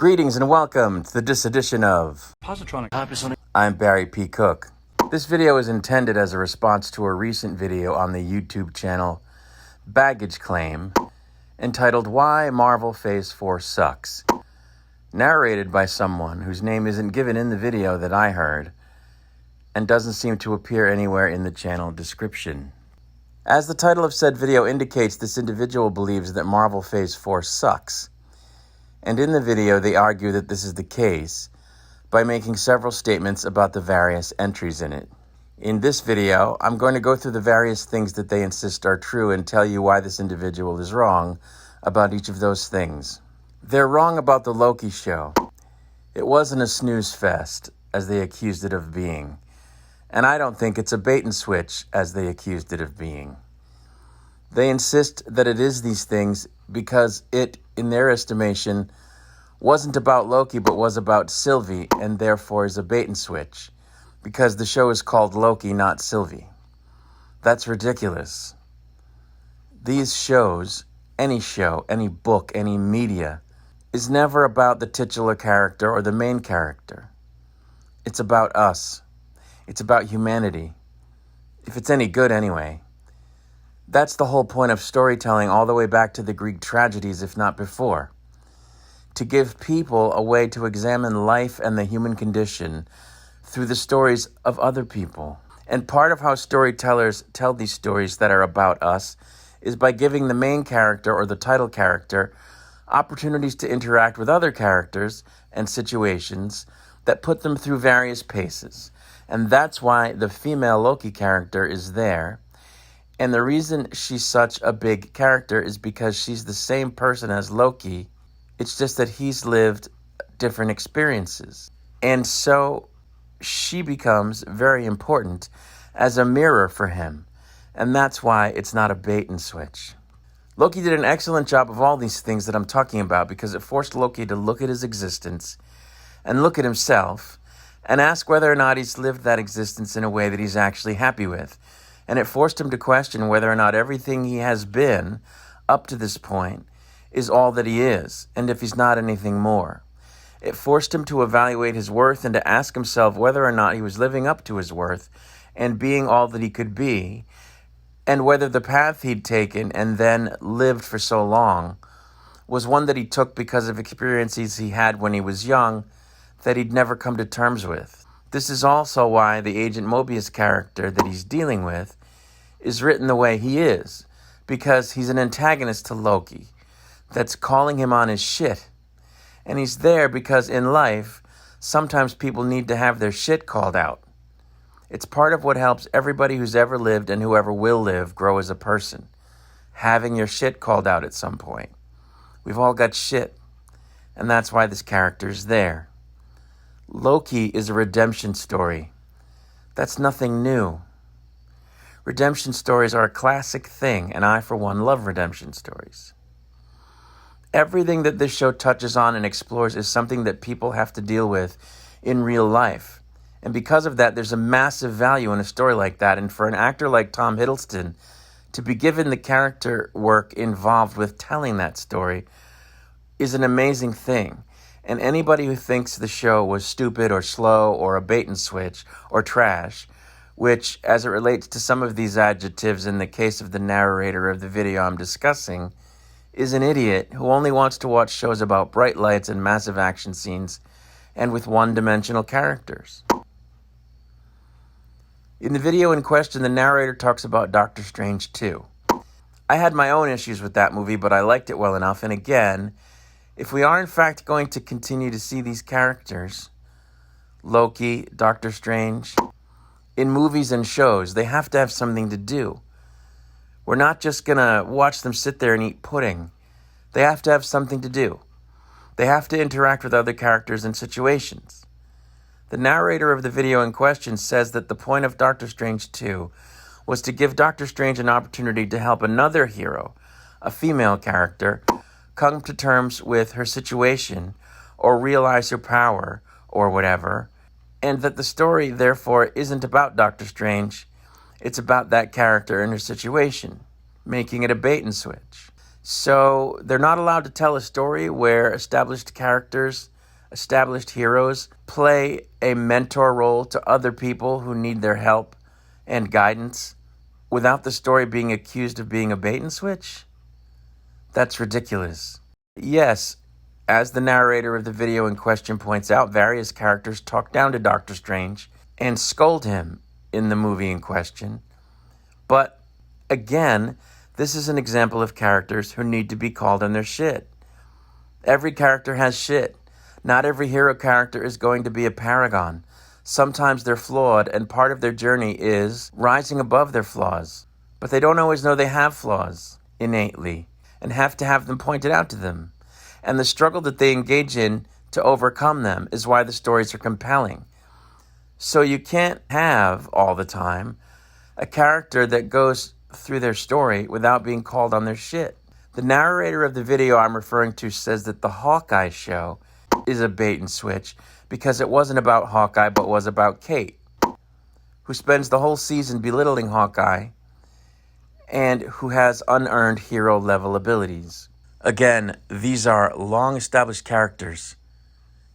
Greetings and welcome to this edition of Positronic. I'm Barry P. Cook. This video is intended as a response to a recent video on the YouTube channel Baggage Claim entitled Why Marvel Phase 4 Sucks, narrated by someone whose name isn't given in the video that I heard and doesn't seem to appear anywhere in the channel description. As the title of said video indicates, this individual believes that Marvel Phase 4 sucks. And in the video, they argue that this is the case by making several statements about the various entries in it. In this video, I'm going to go through the various things that they insist are true and tell you why this individual is wrong about each of those things. They're wrong about the Loki show. It wasn't a snooze fest, as they accused it of being. And I don't think it's a bait and switch, as they accused it of being. They insist that it is these things because it, in their estimation, wasn't about Loki but was about Sylvie, and therefore is a bait and switch, because the show is called Loki, not Sylvie. That's ridiculous. These shows, any book, any media, is never about the titular character or the main character. It's about us. It's about humanity. If it's any good anyway. That's the whole point of storytelling all the way back to the Greek tragedies, if not before. To give people a way to examine life and the human condition through the stories of other people. And part of how storytellers tell these stories that are about us is by giving the main character or the title character opportunities to interact with other characters and situations that put them through various paces. And that's why the female Loki character is there. And the reason she's such a big character is because she's the same person as Loki. It's just that he's lived different experiences. And so she becomes very important as a mirror for him. And that's why it's not a bait and switch. Loki did an excellent job of all these things that I'm talking about because it forced Loki to look at his existence and look at himself and ask whether or not he's lived that existence in a way that he's actually happy with. And it forced him to question whether or not everything he has been up to this point is all that he is, and if he's not anything more. It forced him to evaluate his worth and to ask himself whether or not he was living up to his worth and being all that he could be, and whether the path he'd taken and then lived for so long was one that he took because of experiences he had when he was young that he'd never come to terms with. This is also why the Agent Mobius character that he's dealing with is written the way he is, because he's an antagonist to Loki that's calling him on his shit. And he's there because in life, sometimes people need to have their shit called out. It's part of what helps everybody who's ever lived and whoever will live grow as a person. Having your shit called out at some point. We've all got shit. And that's why this character is there. Loki is a redemption story. That's nothing new. Redemption stories are a classic thing, and I, for one, love redemption stories. Everything that this show touches on and explores is something that people have to deal with in real life. And because of that, there's a massive value in a story like that. And for an actor like Tom Hiddleston to be given the character work involved with telling that story is an amazing thing. And anybody who thinks the show was stupid or slow or a bait and switch or trash, which, as it relates to some of these adjectives in the case of the narrator of the video I'm discussing, is an idiot who only wants to watch shows about bright lights and massive action scenes and with one-dimensional characters. In the video in question, the narrator talks about Doctor Strange 2. I had my own issues with that movie, but I liked it well enough. And again, if we are in fact going to continue to see these characters, Loki, Doctor Strange, in movies and shows, they have to have something to do. We're not just going to watch them sit there and eat pudding. They have to have something to do. They have to interact with other characters and situations. The narrator of the video in question says that the point of Doctor Strange 2 was to give Doctor Strange an opportunity to help another hero, a female character, come to terms with her situation or realize her power or whatever, and that the story, therefore, isn't about Doctor Strange. It's about that character and her situation, making it a bait and switch. So they're not allowed to tell a story where established characters established heroes play a mentor role to other people who need their help and guidance without the story being accused of being a bait and switch? That's ridiculous. Yes, as the narrator of the video in question points out, various characters talk down to Doctor Strange and scold him in the movie in question. But again, this is an example of characters who need to be called on their shit. Every character has shit. Not every hero character is going to be a paragon. Sometimes they're flawed, and part of their journey is rising above their flaws. But they don't always know they have flaws innately, and have to have them pointed out to them. And the struggle that they engage in to overcome them is why the stories are compelling. So you can't have, all the time, a character that goes through their story without being called on their shit. The narrator of the video I'm referring to says that the Hawkeye show is a bait and switch because it wasn't about Hawkeye but was about Kate, who spends the whole season belittling Hawkeye and who has unearned hero-level abilities. Again, these are long-established characters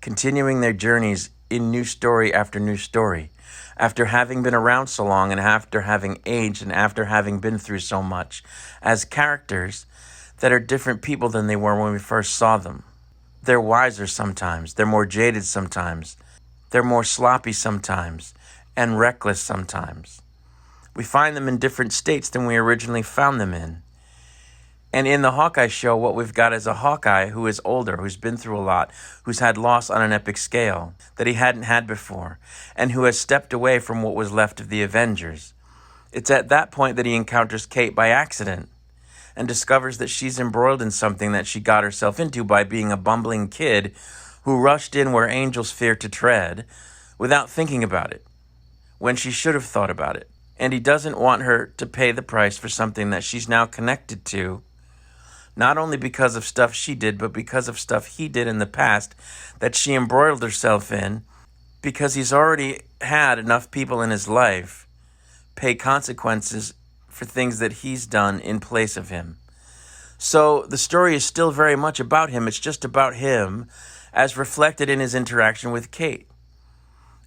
continuing their journeys in new story after new story, after having been around so long and after having aged and after having been through so much, as characters that are different people than they were when we first saw them. They're wiser sometimes, they're more jaded sometimes, they're more sloppy sometimes, and reckless sometimes. We find them in different states than we originally found them in. And in the Hawkeye show, what we've got is a Hawkeye who is older, who's been through a lot, who's had loss on an epic scale that he hadn't had before, and who has stepped away from what was left of the Avengers. It's at that point that he encounters Kate by accident and discovers that she's embroiled in something that she got herself into by being a bumbling kid who rushed in where angels fear to tread without thinking about it, when she should have thought about it. And he doesn't want her to pay the price for something that she's now connected to, not only because of stuff she did, but because of stuff he did in the past that she embroiled herself in, because he's already had enough people in his life pay consequences for things that he's done in place of him. So the story is still very much about him. It's just about him as reflected in his interaction with Kate.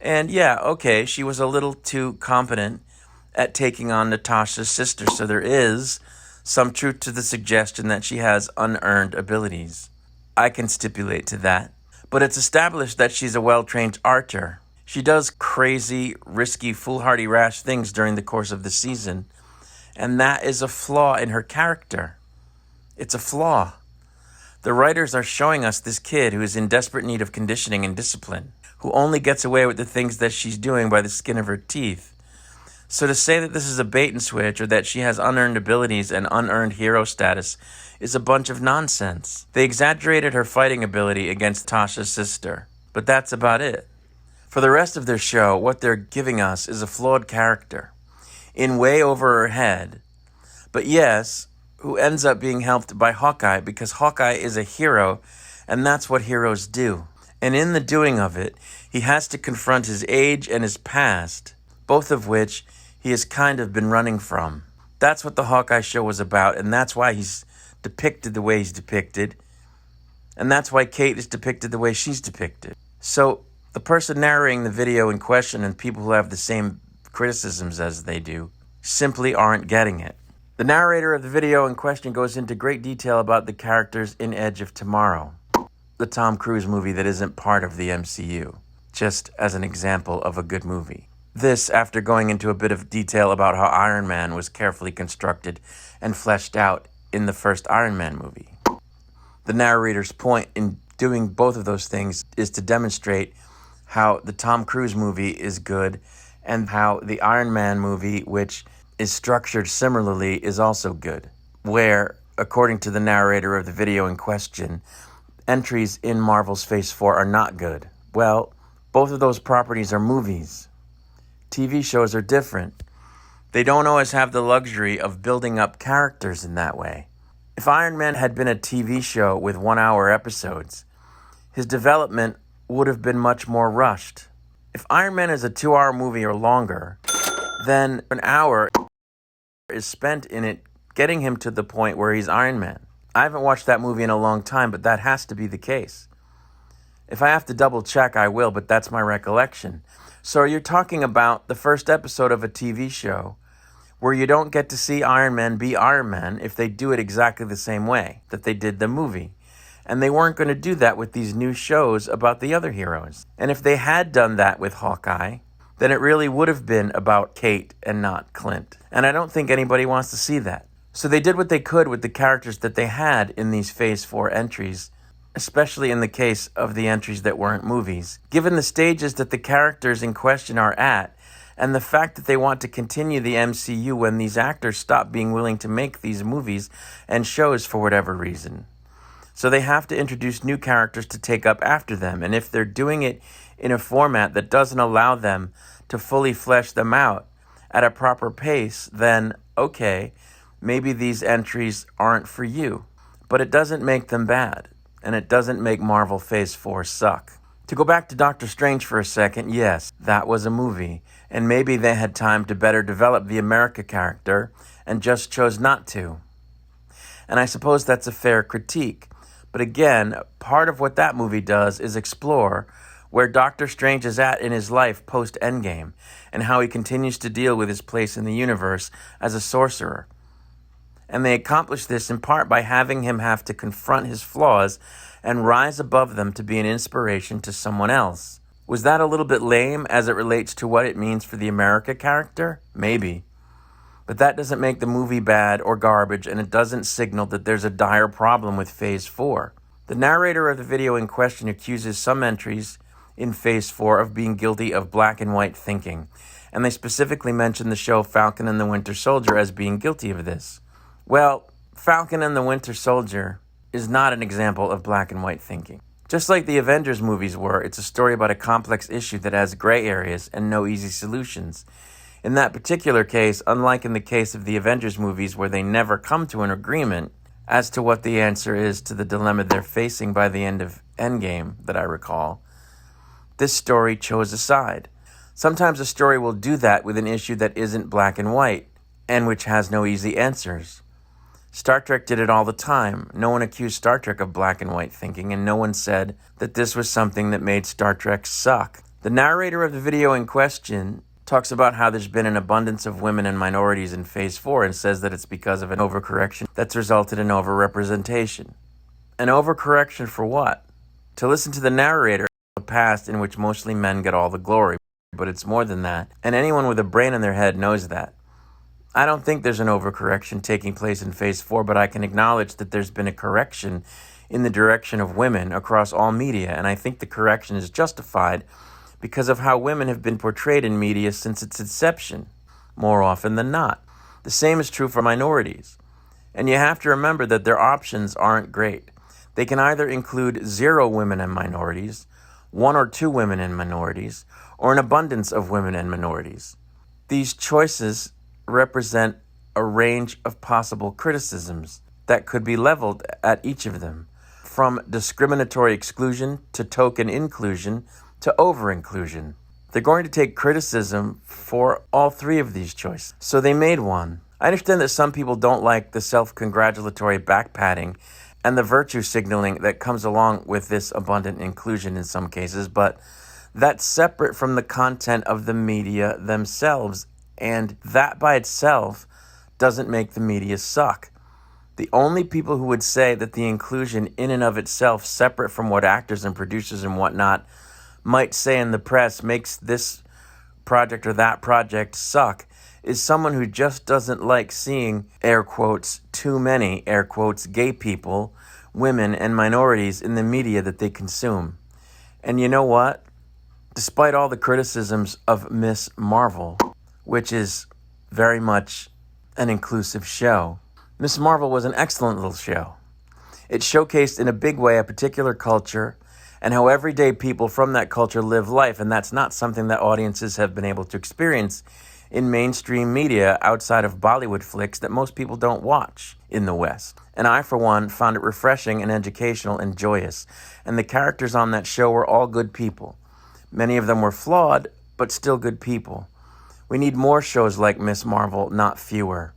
And yeah, okay, she was a little too competent at taking on Natasha's sister, so there is some truth to the suggestion that she has unearned abilities. I can stipulate to that. But it's established that she's a well-trained archer. She does crazy, risky, foolhardy, rash things during the course of the season, and that is a flaw in her character. It's a flaw. The writers are showing us this kid who is in desperate need of conditioning and discipline, who only gets away with the things that she's doing by the skin of her teeth. So to say that this is a bait and switch or that she has unearned abilities and unearned hero status is a bunch of nonsense. They exaggerated her fighting ability against Tasha's sister, but that's about it. For the rest of their show, what they're giving us is a flawed character, in way over her head, but yes, who ends up being helped by Hawkeye because Hawkeye is a hero, and that's what heroes do. And in the doing of it, he has to confront his age and his past, both of which he has kind of been running from. That's what the Hawkeye show was about, and that's why he's depicted the way he's depicted, and that's why Kate is depicted the way she's depicted. So the person narrating the video in question and people who have the same criticisms as they do simply aren't getting it. The narrator of the video in question goes into great detail about the characters in Edge of Tomorrow, the Tom Cruise movie that isn't part of the MCU, just as an example of a good movie. This after going into a bit of detail about how Iron Man was carefully constructed and fleshed out in the first Iron Man movie. The narrator's point in doing both of those things is to demonstrate how the Tom Cruise movie is good and how the Iron Man movie, which is structured similarly, is also good. Where, according to the narrator of the video in question, entries in Marvel's Phase 4 are not good. Well, both of those properties are movies. TV shows are different. They don't always have the luxury of building up characters in that way. If Iron Man had been a TV show with 1-hour episodes, his development would have been much more rushed. If Iron Man is a 2-hour movie or longer, then an hour is spent in it getting him to the point where he's Iron Man. I haven't watched that movie in a long time, but that has to be the case. If I have to double check, I will, but that's my recollection. So you're talking about the first episode of a TV show where you don't get to see Iron Man be Iron Man if they do it exactly the same way that they did the movie. And they weren't going to do that with these new shows about the other heroes. And if they had done that with Hawkeye, then it really would have been about Kate and not Clint. And I don't think anybody wants to see that. So they did what they could with the characters that they had in these Phase 4 entries, especially in the case of the entries that weren't movies. Given the stages that the characters in question are at, and the fact that they want to continue the MCU when these actors stop being willing to make these movies and shows for whatever reason. So they have to introduce new characters to take up after them, and if they're doing it in a format that doesn't allow them to fully flesh them out at a proper pace, then okay, maybe these entries aren't for you. But it doesn't make them bad, and it doesn't make Marvel Phase 4 suck. To go back to Doctor Strange for a second, yes, that was a movie, and maybe they had time to better develop the America character and just chose not to. And I suppose that's a fair critique. But again, part of what that movie does is explore where Doctor Strange is at in his life post-Endgame and how he continues to deal with his place in the universe as a sorcerer. And they accomplish this in part by having him have to confront his flaws and rise above them to be an inspiration to someone else. Was that a little bit lame as it relates to what it means for the America character? Maybe. But that doesn't make the movie bad or garbage, and it doesn't signal that there's a dire problem with Phase 4. The narrator of the video in question accuses some entries in Phase 4 of being guilty of black and white thinking, and they specifically mention the show Falcon and the Winter Soldier as being guilty of this. Well, Falcon and the Winter Soldier is not an example of black and white thinking. Just like the Avengers movies were, it's a story about a complex issue that has gray areas and no easy solutions. In that particular case, unlike in the case of the Avengers movies where they never come to an agreement as to what the answer is to the dilemma they're facing by the end of Endgame that I recall, this story chose a side. Sometimes a story will do that with an issue that isn't black and white and which has no easy answers. Star Trek did it all the time. No one accused Star Trek of black and white thinking, and no one said that this was something that made Star Trek suck. The narrator of the video in question talks about how there's been an abundance of women and minorities in Phase 4 and says that it's because of an overcorrection that's resulted in overrepresentation. An overcorrection for what? To listen to the narrator, the past in which mostly men get all the glory, but it's more than that, and anyone with a brain in their head knows that. I don't think there's an overcorrection taking place in Phase 4, but I can acknowledge that there's been a correction in the direction of women across all media, and I think the correction is justified because of how women have been portrayed in media since its inception, more often than not. The same is true for minorities. And you have to remember that their options aren't great. They can either include 0 women and minorities, 1 or 2 women and minorities, or an abundance of women and minorities. These choices represent a range of possible criticisms that could be leveled at each of them, from discriminatory exclusion to token inclusion to over-inclusion. They're going to take criticism for all 3 of these choices. So they made one. I understand that some people don't like the self-congratulatory back-patting and the virtue signaling that comes along with this abundant inclusion in some cases, but that's separate from the content of the media themselves, and that by itself doesn't make the media suck. The only people who would say that the inclusion in and of itself, separate from what actors and producers and whatnot might say in the press makes this project or that project suck, is someone who just doesn't like seeing, air quotes, too many, air quotes, gay people, women, and minorities in the media that they consume. And you know what? Despite all the criticisms of Miss Marvel, which is very much an inclusive show, Miss Marvel was an excellent little show. It showcased in a big way a particular culture and how everyday people from that culture live life, and that's not something that audiences have been able to experience in mainstream media outside of Bollywood flicks that most people don't watch in the West. And I, for one, found it refreshing and educational and joyous, and the characters on that show were all good people. Many of them were flawed, but still good people. We need more shows like Miss Marvel, not fewer.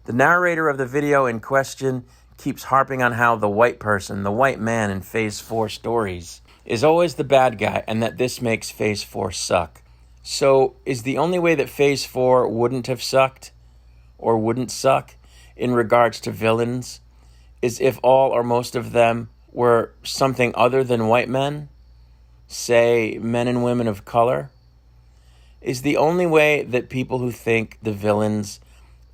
The narrator of the video in question keeps harping on how the white person, the white man in Phase 4 stories, is always the bad guy, and that this makes Phase 4 suck. So, is the only way that Phase 4 wouldn't have sucked, or wouldn't suck, in regards to villains, is if all or most of them were something other than white men? Say, men and women of color? Is the only way that people who think the villains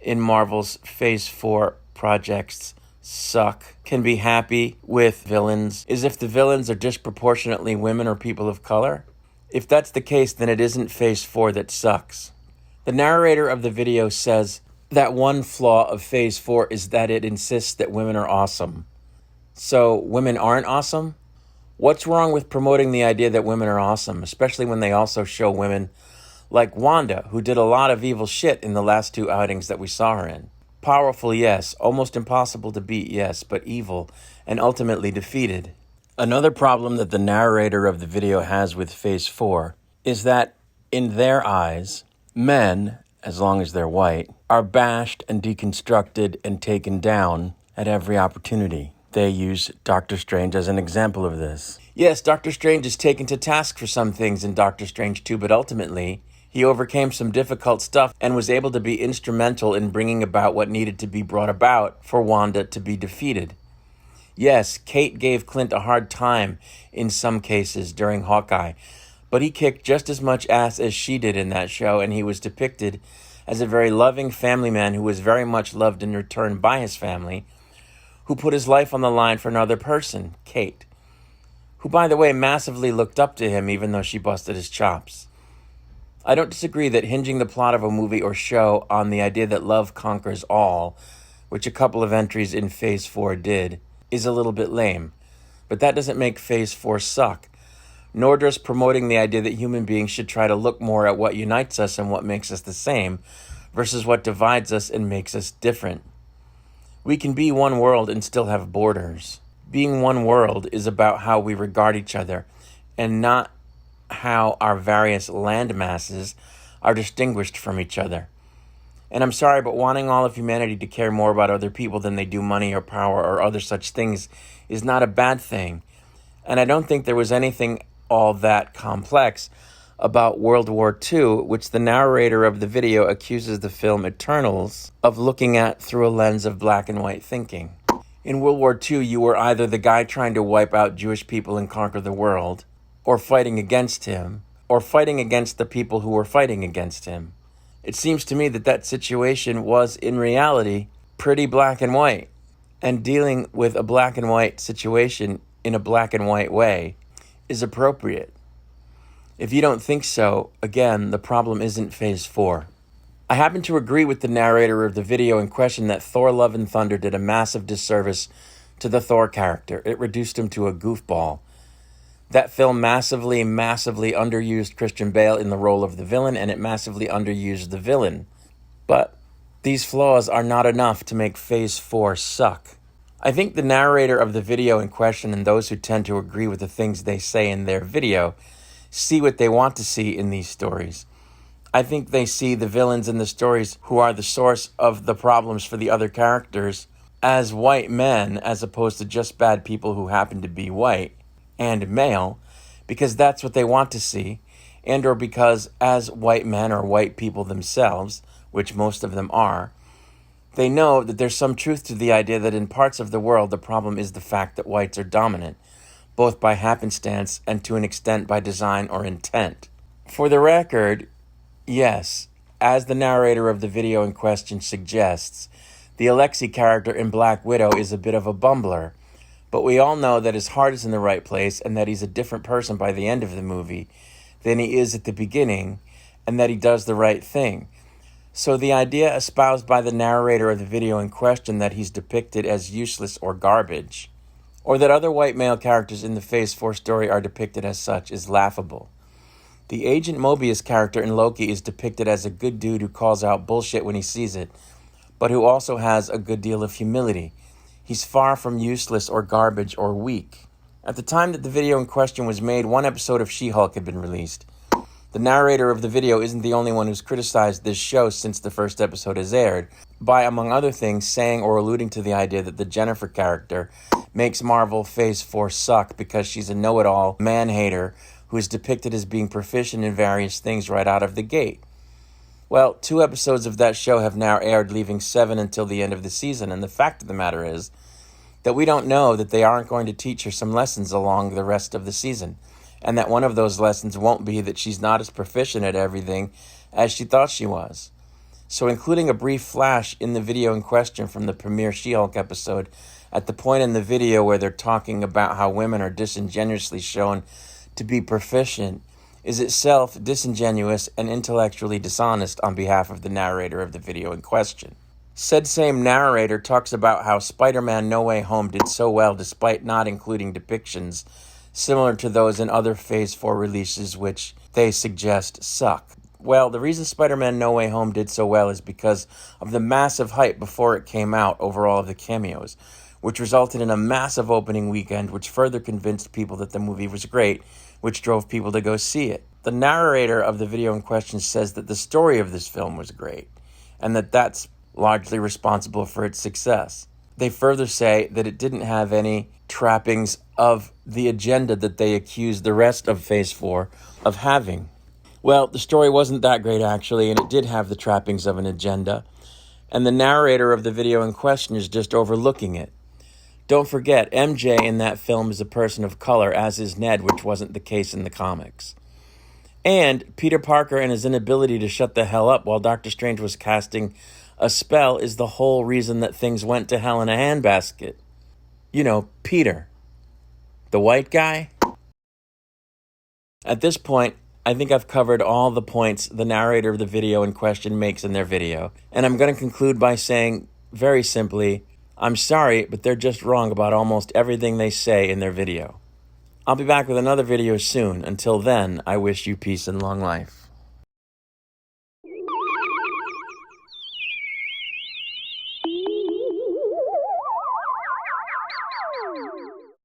in Marvel's Phase 4 projects suck can be happy with villains is if the villains are disproportionately women or people of color? If that's the case, then it isn't Phase 4 that sucks. The narrator of the video says that one flaw of Phase 4 is that it insists that women are awesome. So, women aren't awesome? What's wrong with promoting the idea that women are awesome, especially when they also show women like Wanda, who did a lot of evil shit in the last 2 outings that we saw her in? Powerful, yes. Almost impossible to beat, yes. But evil, and ultimately defeated. Another problem that the narrator of the video has with Phase 4 is that, in their eyes, men, as long as they're white, are bashed and deconstructed and taken down at every opportunity. They use Doctor Strange as an example of this. Yes, Doctor Strange is taken to task for some things in Doctor Strange 2, but ultimately, he overcame some difficult stuff and was able to be instrumental in bringing about what needed to be brought about for Wanda to be defeated. Yes, Kate gave Clint a hard time in some cases during Hawkeye, but he kicked just as much ass as she did in that show, and he was depicted as a very loving family man who was very much loved in return by his family, who put his life on the line for another person, Kate, who, by the way, massively looked up to him even though she busted his chops. I don't disagree that hinging the plot of a movie or show on the idea that love conquers all, which a couple of entries in Phase 4 did, is a little bit lame. But that doesn't make Phase 4 suck, nor does promoting the idea that human beings should try to look more at what unites us and what makes us the same, versus what divides us and makes us different. We can be one world and still have borders. Being one world is about how we regard each other, and not how our various land masses are distinguished from each other. And I'm sorry, but wanting all of humanity to care more about other people than they do money or power or other such things is not a bad thing. And I don't think there was anything all that complex about World War II, which the narrator of the video accuses the film Eternals of looking at through a lens of black and white thinking. In World War II, you were either the guy trying to wipe out Jewish people and conquer the world, or fighting against him, or fighting against the people who were fighting against him. It seems to me that that situation was, in reality, pretty black and white. And dealing with a black and white situation in a black and white way is appropriate. If you don't think so, again, the problem isn't Phase 4. I happen to agree with the narrator of the video in question that Thor Love and Thunder did a massive disservice to the Thor character. It reduced him to a goofball. That film massively underused Christian Bale in the role of the villain, and it massively underused the villain. But these flaws are not enough to make Phase 4 suck. I think the narrator of the video in question and those who tend to agree with the things they say in their video see what they want to see in these stories. I think they see the villains in the stories who are the source of the problems for the other characters as white men, as opposed to just bad people who happen to be white and male, because that's what they want to see, and or because as white men or white people themselves, which most of them are, they know that there's some truth to the idea that in parts of the world the problem is the fact that whites are dominant, both by happenstance and to an extent by design or intent. For the record, yes, as the narrator of the video in question suggests, the Alexei character in Black Widow is a bit of a bumbler, but we all know that his heart is in the right place and that he's a different person by the end of the movie than he is at the beginning, and that he does the right thing. So the idea espoused by the narrator of the video in question that he's depicted as useless or garbage, or that other white male characters in the Phase 4 story are depicted as such, is laughable. The Agent Mobius character in Loki is depicted as a good dude who calls out bullshit when he sees it, but who also has a good deal of humility. He's far from useless or garbage or weak. At the time that the video in question was made, one episode of She-Hulk had been released. The narrator of the video isn't the only one who's criticized this show since the first episode has aired, by, among other things, saying or alluding to the idea that the Jennifer character makes Marvel Phase 4 suck because she's a know-it-all man-hater who is depicted as being proficient in various things right out of the gate. Well, 2 episodes of that show have now aired, leaving 7 until the end of the season, and the fact of the matter is that we don't know that they aren't going to teach her some lessons along the rest of the season, and that one of those lessons won't be that she's not as proficient at everything as she thought she was. So including a brief flash in the video in question from the premiere She-Hulk episode at the point in the video where they're talking about how women are disingenuously shown to be proficient is itself disingenuous and intellectually dishonest on behalf of the narrator of the video in question. Said same narrator talks about how Spider-Man No Way Home did so well despite not including depictions similar to those in other Phase 4 releases which they suggest suck. Well, the reason Spider-Man No Way Home did so well is because of the massive hype before it came out over all of the cameos, which resulted in a massive opening weekend which further convinced people that the movie was great, which drove people to go see it. The narrator of the video in question says that the story of this film was great, and that that's largely responsible for its success. They further say that it didn't have any trappings of the agenda that they accused the rest of Phase 4 of having. Well, the story wasn't that great actually, and it did have the trappings of an agenda, and the narrator of the video in question is just overlooking it. Don't forget, MJ in that film is a person of color, as is Ned, which wasn't the case in the comics. And Peter Parker and his inability to shut the hell up while Doctor Strange was casting a spell is the whole reason that things went to hell in a handbasket. You know, Peter. The white guy? At this point, I think I've covered all the points the narrator of the video in question makes in their video. And I'm going to conclude by saying, very simply, I'm sorry, but they're just wrong about almost everything they say in their video. I'll be back with another video soon. Until then, I wish you peace and long life.